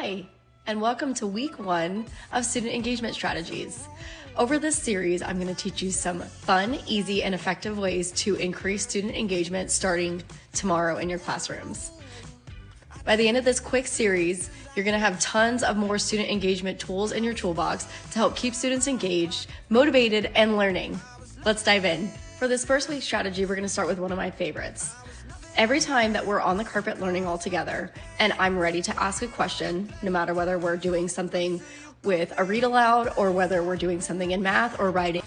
Hi, and welcome to week 1 of Student Engagement Strategies. Over this series, I'm going to teach you some fun, easy, and effective ways to increase student engagement starting tomorrow in your classrooms. By the end of this quick series, you're going to have tons of more student engagement tools in your toolbox to help keep students engaged, motivated, and learning. Let's dive in. For this first week's strategy, we're going to start with one of my favorites. Every time that we're on the carpet learning all together and I'm ready to ask a question, no matter whether we're doing something with a read aloud or whether we're doing something in math or writing,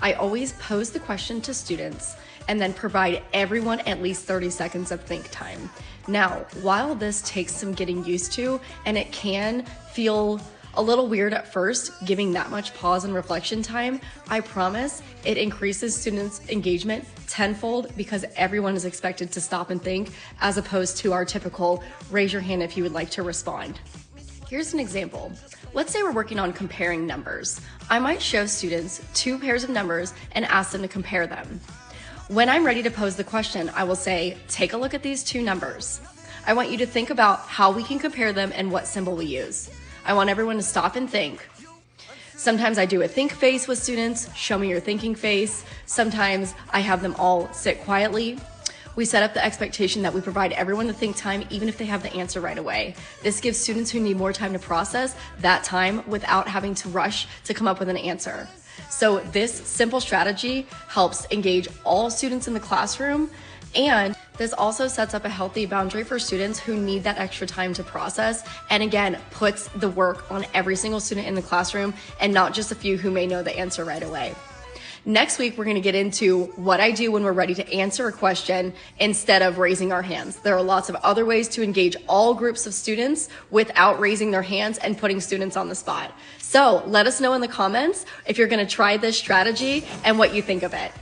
I always pose the question to students and then provide everyone at least 30 seconds of think time. Now, while this takes some getting used to and it can feel a little weird at first, giving that much pause and reflection time, I promise it increases students' engagement tenfold because everyone is expected to stop and think, as opposed to our typical raise your hand if you would like to respond. Here's an example. Let's say we're working on comparing numbers. I might show students 2 pairs of numbers and ask them to compare them. When I'm ready to pose the question, I will say, take a look at these 2 numbers. I want you to think about how we can compare them and what symbol we use. I want everyone to stop and think. Sometimes I do a think face with students, show me your thinking face. Sometimes I have them all sit quietly. We set up the expectation that we provide everyone the think time even if they have the answer right away. This gives students who need more time to process that time without having to rush to come up with an answer. So this simple strategy helps engage all students in the classroom, and this also sets up a healthy boundary for students who need that extra time to process, and again, puts the work on every single student in the classroom and not just a few who may know the answer right away. Next week, we're going to get into what I do when we're ready to answer a question instead of raising our hands. There are lots of other ways to engage all groups of students without raising their hands and putting students on the spot. So let us know in the comments if you're going to try this strategy and what you think of it.